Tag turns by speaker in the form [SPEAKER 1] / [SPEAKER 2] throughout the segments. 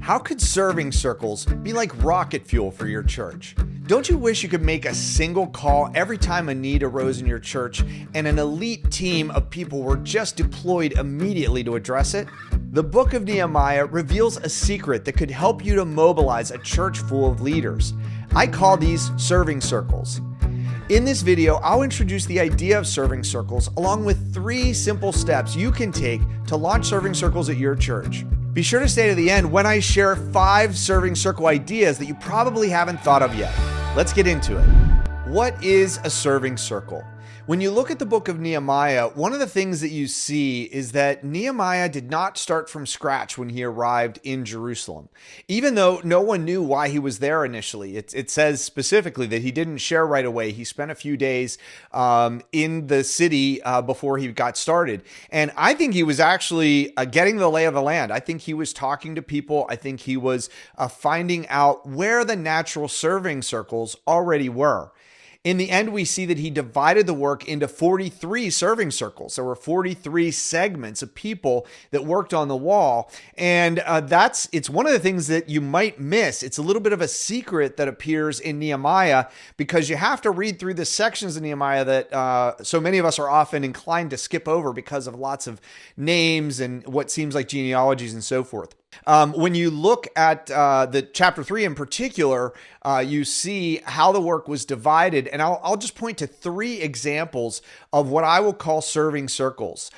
[SPEAKER 1] How could serving circles be like rocket fuel for your church? Don't you wish you could make a single call every time a need arose in your church and an elite team of people were just deployed immediately to address it? The book of Nehemiah reveals a secret that could help you to mobilize a church full of leaders. I call these serving circles. In this video, I'll introduce the idea of serving circles along with 3 simple steps you can take to launch serving circles at your church. Be sure to stay to the end when I share 5 serving circle ideas that you probably haven't thought of yet. Let's get into it. What is a serving circle? When you look at the book of Nehemiah, one of the things that you see is that Nehemiah did not start from scratch when he arrived in Jerusalem. Even though no one knew why he was there initially, it says specifically that he didn't share right away. He spent a few days in the city before he got started. And I think he was actually getting the lay of the land. I think he was talking to people. I think he was finding out where the natural serving circles already were. In the end, we see that he divided the work into 43 serving circles. There were 43 segments of people that worked on the wall. And it's one of the things that you might miss. It's a little bit of a secret that appears in Nehemiah because you have to read through the sections of Nehemiah that so many of us are often inclined to skip over because of lots of names and what seems like genealogies and so forth. When you look at the chapter 3 in particular, you see how the work was divided. And I'll just point to 3 examples of what I will call serving circles.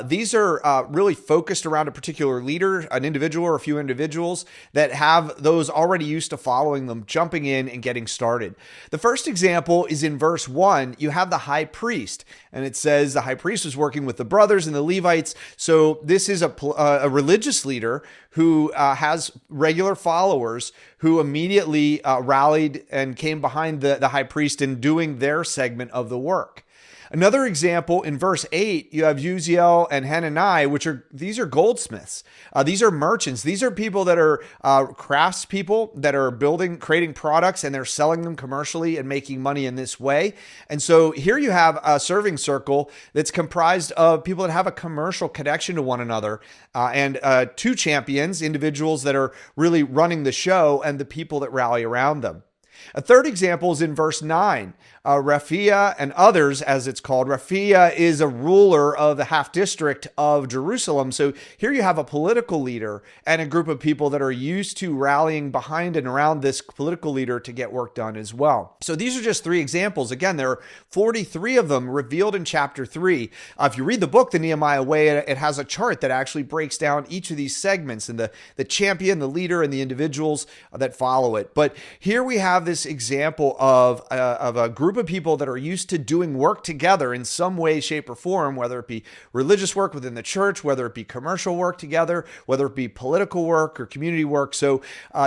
[SPEAKER 1] These are really focused around a particular leader, an individual or a few individuals that have those already used to following them, jumping in and getting started. The first example is in verse 1. You have the high priest, and it says the high priest was working with the brothers and the Levites. So this is a religious leader who has regular followers who immediately rallied and came behind the high priest in doing their segment of the work. Another example in verse 8, you have Uziel and Hanani, these are goldsmiths. These are merchants. These are people that are craftspeople that are creating products, and they're selling them commercially and making money in this way. And so here you have a serving circle that's comprised of people that have a commercial connection to one another, and 2 champions, individuals that are really running the show, and the people that rally around them. A third example is in verse 9. Raphia and others, as it's called. Raphia is a ruler of the half district of Jerusalem. So here you have a political leader and a group of people that are used to rallying behind and around this political leader to get work done as well. So these are just 3 examples. Again, there are 43 of them revealed in chapter 3. If you read the book, the Nehemiah Way, it has a chart that actually breaks down each of these segments and the champion, the leader, and the individuals that follow it. But here we have this example of a group of people that are used to doing work together in some way, shape, or form, whether it be religious work within the church, whether it be commercial work together, whether it be political work or community work. So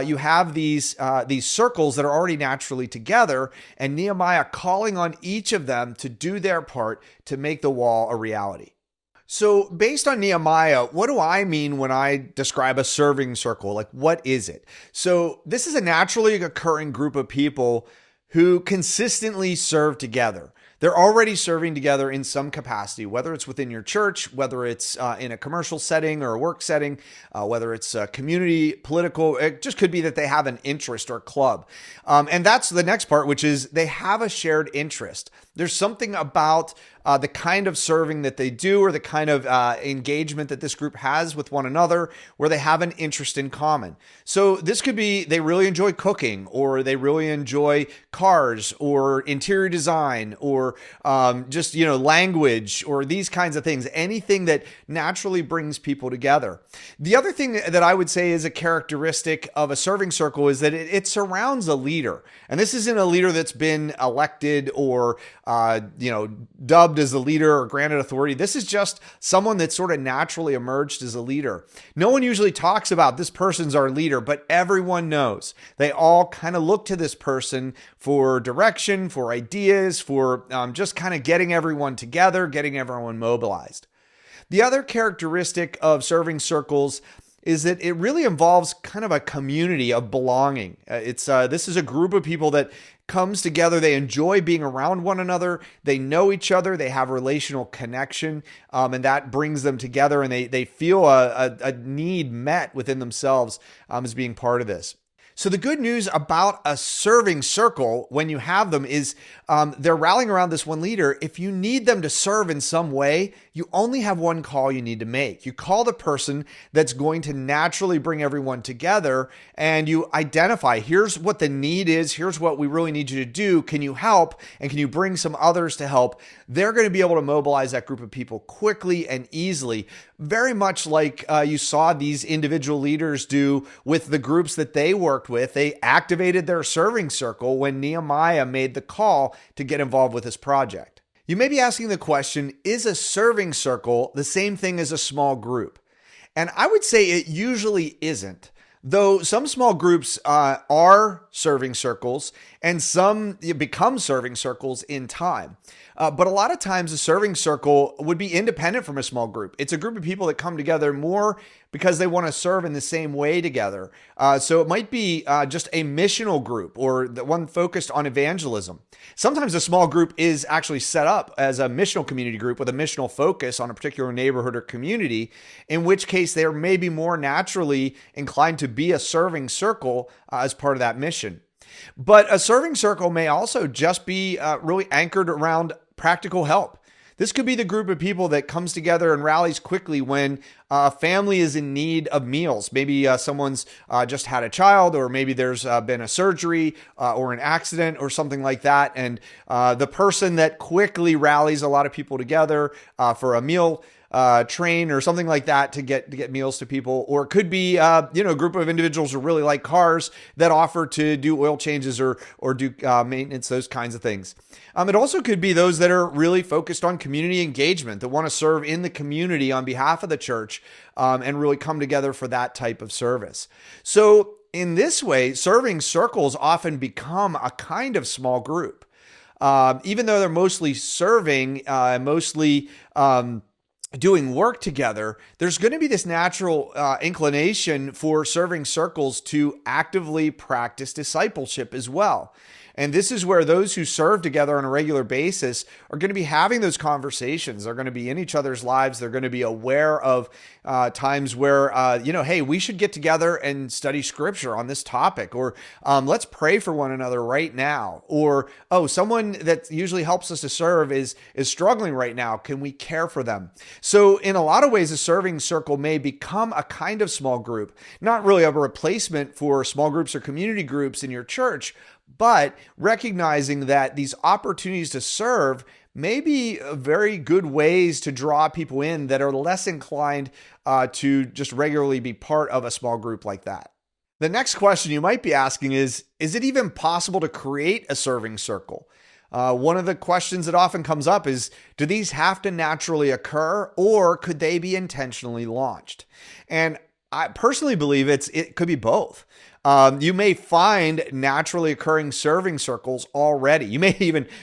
[SPEAKER 1] you have these circles that are already naturally together, and Nehemiah calling on each of them to do their part to make the wall a reality. So based on Nehemiah, what do I mean when I describe a serving circle? Like, what is it? So this is a naturally occurring group of people who consistently serve together. They're already serving together in some capacity, whether it's within your church, whether it's in a commercial setting or a work setting, whether it's community, political. It just could be that they have an interest or club. And that's the next part, which is they have a shared interest. There's something about the kind of serving that they do or the kind of engagement that this group has with one another where they have an interest in common. So this could be they really enjoy cooking, or they really enjoy cars or interior design, or just language, or these kinds of things. Anything that naturally brings people together. The other thing that I would say is a characteristic of a serving circle is that it surrounds a leader. And this isn't a leader that's been elected or dubbed as a leader or granted authority. This is just someone that sort of naturally emerged as a leader. No one usually talks about this person's our leader, but everyone knows. They all kind of look to this person for direction, for ideas, for just kind of getting everyone together, getting everyone mobilized. The other characteristic of serving circles is that it really involves kind of a community of belonging. This is a group of people that comes together. They enjoy being around one another. They know each other. They have relational connection, and that brings them together, and they feel a need met within themselves as being part of this. So the good news about a serving circle, when you have them, is they're rallying around this one leader. If you need them to serve in some way, you only have one call you need to make. You call the person that's going to naturally bring everyone together, and you identify, here's what the need is, here's what we really need you to do. Can you help? And can you bring some others to help? They're going to be able to mobilize that group of people quickly and easily, very much like you saw these individual leaders do with the groups that they worked with. They activated their serving circle when Nehemiah made the call to get involved with this project. You may be asking the question, is a serving circle the same thing as a small group? And I would say it usually isn't. Though some small groups are serving circles and some become serving circles in time. But a lot of times a serving circle would be independent from a small group. It's a group of people that come together more because they want to serve in the same way together. So it might be just a missional group or the one focused on evangelism. Sometimes a small group is actually set up as a missional community group with a missional focus on a particular neighborhood or community, in which case they are maybe more naturally inclined to be a serving circle as part of that mission. But a serving circle may also just be really anchored around practical help. This could be the group of people that comes together and rallies quickly when a family is in need of meals. Maybe someone's just had a child, or maybe there's been a surgery or an accident or something like that. And the person that quickly rallies a lot of people together for a meal train or something like that to get meals to people. Or it could be a group of individuals who really like cars that offer to do oil changes or do maintenance, those kinds of things. It also could be those that are really focused on community engagement, that want to serve in the community on behalf of the church and really come together for that type of service. So in this way, serving circles often become a kind of small group. Even though they're mostly serving, doing work together, there's going to be this natural inclination for serving circles to actively practice discipleship as well. And this is where those who serve together on a regular basis are going to be having those conversations. They're going to be in each other's lives. They're going to be aware of times where, hey, we should get together and study scripture on this topic, or let's pray for one another right now. Or, someone that usually helps us to serve is struggling right now. Can we care for them? So in a lot of ways, a serving circle may become a kind of small group, not really a replacement for small groups or community groups in your church, but recognizing that these opportunities to serve may be very good ways to draw people in that are less inclined to just regularly be part of a small group like that. The next question you might be asking is it even possible to create a serving circle? One of the questions that often comes up is, do these have to naturally occur, or could they be intentionally launched? And I personally believe it could be both. You may find naturally occurring serving circles already. You may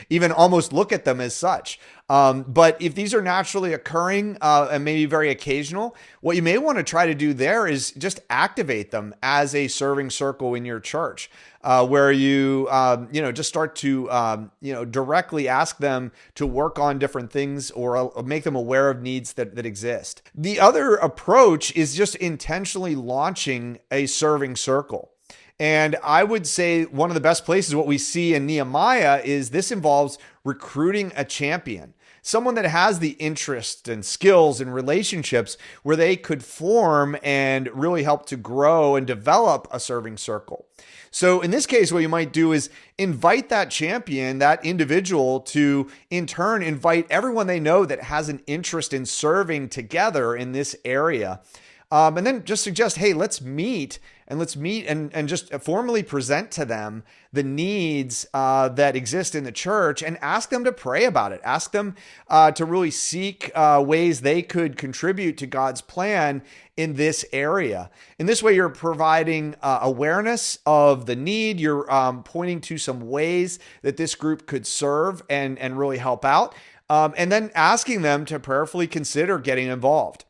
[SPEAKER 1] even almost look at them as such. But if these are naturally occurring and maybe very occasional, what you may want to try to do there is just activate them as a serving circle in your church, where you just start to directly ask them to work on different things or make them aware of needs that exist. The other approach is just intentionally launching a serving circle. And I would say one of the best places, what we see in Nehemiah, is this involves recruiting a champion, someone that has the interest and skills and relationships where they could form and really help to grow and develop a serving circle. So in this case, what you might do is invite that champion, that individual, to in turn invite everyone they know that has an interest in serving together in this area. And then just suggest, hey, let's meet and just formally present to them the needs that exist in the church and ask them to pray about it. Ask them to really seek ways they could contribute to God's plan in this area. In this way, you're providing awareness of the need. You're pointing to some ways that this group could serve and really help out. And then asking them to prayerfully consider getting involved.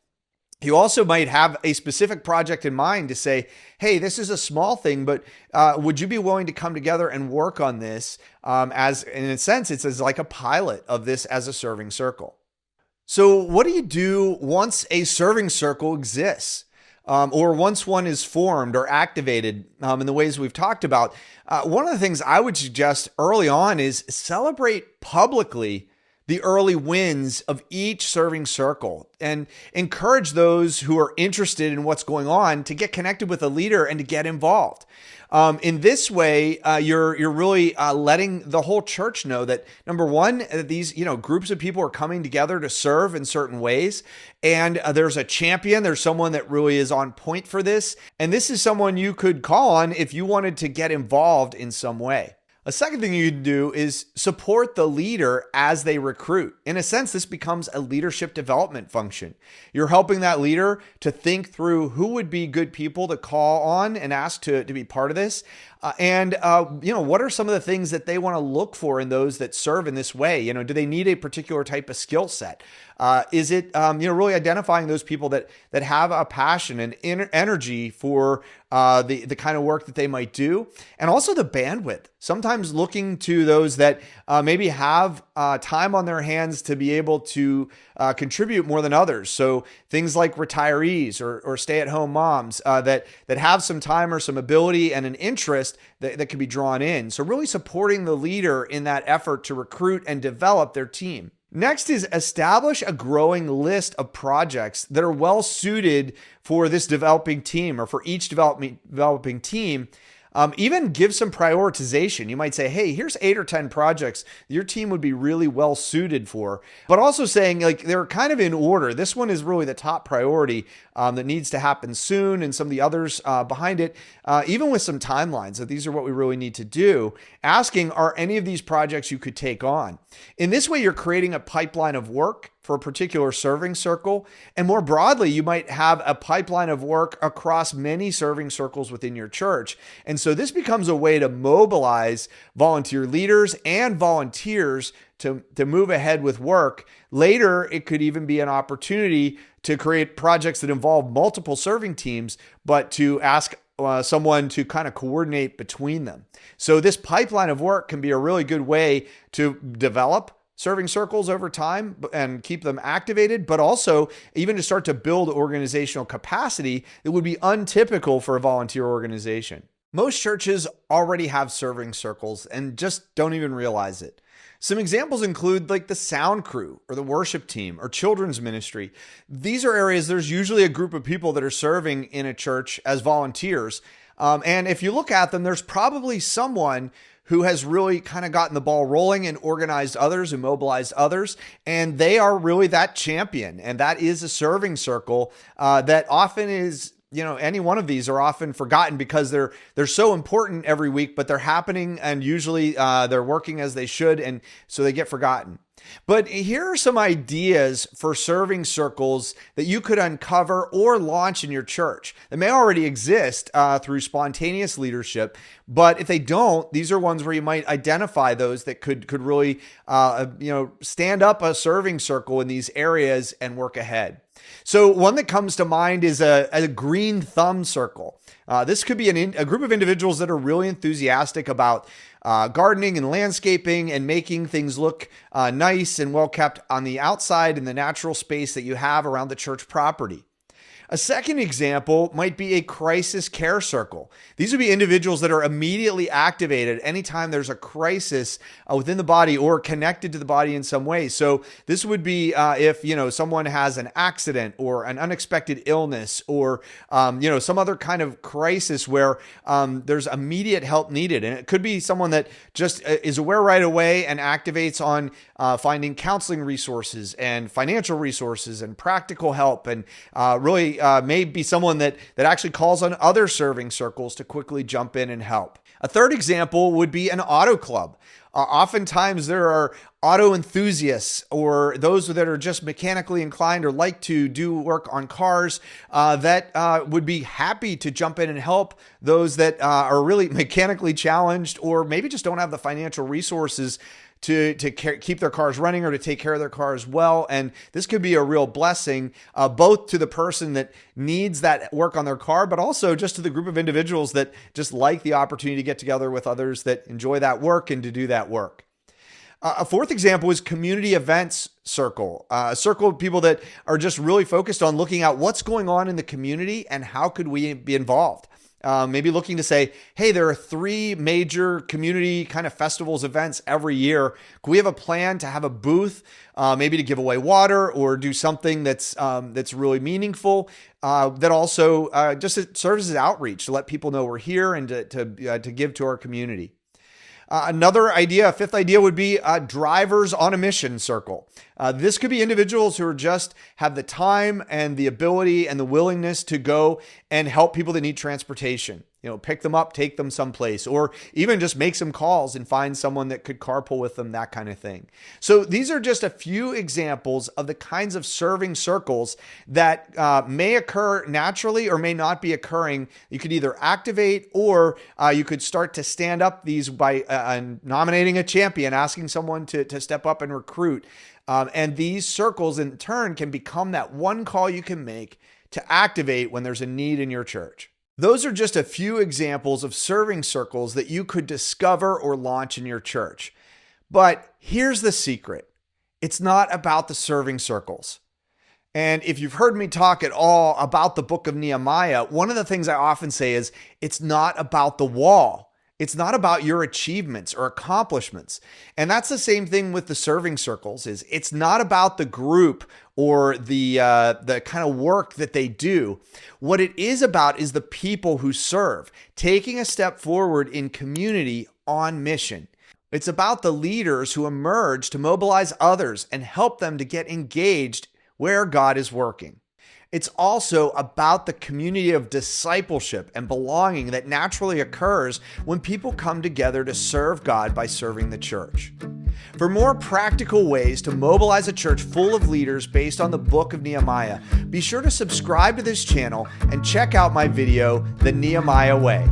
[SPEAKER 1] You also might have a specific project in mind to say, hey, this is a small thing, but would you be willing to come together and work on this as, in a sense, it's as like a pilot of this as a serving circle. So what do you do once a serving circle exists? Or once one is formed or activated in the ways we've talked about? One of the things I would suggest early on is celebrate publicly the early wins of each serving circle and encourage those who are interested in what's going on to get connected with a leader and to get involved. In this way, you're really letting the whole church know that, number one, these groups of people are coming together to serve in certain ways, and there's a champion. There's someone that really is on point for this, and this is someone you could call on if you wanted to get involved in some way. A second thing you can do is support the leader as they recruit. In a sense, this becomes a leadership development function. You're helping that leader to think through who would be good people to call on and ask to be part of this. And what are some of the things that they want to look for in those that serve in this way? Do they need a particular type of skill set? Is it really identifying those people that have a passion and energy for the kind of work that they might do, and also the bandwidth. Sometimes looking to those that maybe have time on their hands to be able to contribute more than others. So things like retirees or stay-at-home moms that have some time or some ability and an interest that can be drawn in. So really supporting the leader in that effort to recruit and develop their team. Next is establish a growing list of projects that are well suited for this developing team or for each developing team. Even give some prioritization. You might say, hey, here's 8 or 10 projects your team would be really well suited for, but also saying like they're kind of in order. This one is really the top priority that needs to happen soon, and some of the others behind it, even with some timelines. So these are what we really need to do. Asking, are any of these projects you could take on? In this way, you're creating a pipeline of work for a particular serving circle. And more broadly, you might have a pipeline of work across many serving circles within your church. And so this becomes a way to mobilize volunteer leaders and volunteers to move ahead with work. Later, it could even be an opportunity to create projects that involve multiple serving teams, but to ask someone to kind of coordinate between them. So this pipeline of work can be a really good way to develop serving circles over time and keep them activated, but also even to start to build organizational capacity that would be untypical for a volunteer organization. Most churches already have serving circles and just don't even realize it. Some examples include like the sound crew or the worship team or children's ministry. These are areas there's usually a group of people that are serving in a church as volunteers. And if you look at them, there's probably someone who has really kind of gotten the ball rolling and organized others and mobilized others. And they are really that champion. And that is a serving circle that often is, any one of these are often forgotten because they're so important every week, but they're happening and usually they're working as they should. And so they get forgotten. But here are some ideas for serving circles that you could uncover or launch in your church. They may already exist through spontaneous leadership, but if they don't, these are ones where you might identify those that could really stand up a serving circle in these areas and work ahead. So one that comes to mind is a green thumb circle. This could be a group of individuals that are really enthusiastic about gardening and landscaping and making things look nice and well kept on the outside in the natural space that you have around the church property. A second example might be a crisis care circle. These would be individuals that are immediately activated anytime there's a crisis within the body or connected to the body in some way. So this would be if someone has an accident or an unexpected illness or some other kind of crisis where there's immediate help needed. And it could be someone that just is aware right away and activates on finding counseling resources and financial resources and practical help, and really may be someone that actually calls on other serving circles to quickly jump in and help. A third example would be an auto club. Oftentimes there are auto enthusiasts or those that are just mechanically inclined or like to do work on cars that would be happy to jump in and help those that are really mechanically challenged or maybe just don't have the financial resources keep their cars running or to take care of their cars well. And this could be a real blessing, both to the person that needs that work on their car, but also just to the group of individuals that just like the opportunity to get together with others that enjoy that work and to do that work. A fourth example is community events circle, a circle of people that are just really focused on looking at what's going on in the community and how could we be involved. Maybe looking to say, hey, there are 3 major community kind of festivals, events every year. Could we have a plan to have a booth, maybe to give away water or do something that's really meaningful, that also just serves as outreach to let people know we're here and to give to our community. Another idea, a fifth idea, would be drivers on a mission circle. This could be individuals who are just have the time and the ability and the willingness to go and help people that need transportation. Pick them up, take them someplace, or even just make some calls and find someone that could carpool with them, that kind of thing. So these are just a few examples of the kinds of serving circles that may occur naturally or may not be occurring. You could either activate or you could start to stand up these by nominating a champion, asking someone to step up and recruit. And these circles in turn can become that one call you can make to activate when there's a need in your church. Those are just a few examples of serving circles that you could discover or launch in your church. But here's the secret. It's not about the serving circles. And if you've heard me talk at all about the book of Nehemiah, one of the things I often say is it's not about the wall. It's not about your achievements or accomplishments. And that's the same thing with the serving circles. It's not about the group or the kind of work that they do. What it is about is the people who serve, taking a step forward in community on mission. It's about the leaders who emerge to mobilize others and help them to get engaged where God is working. It's also about the community of discipleship and belonging that naturally occurs when people come together to serve God by serving the church. For more practical ways to mobilize a church full of leaders based on the book of Nehemiah, be sure to subscribe to this channel and check out my video, The Nehemiah Way.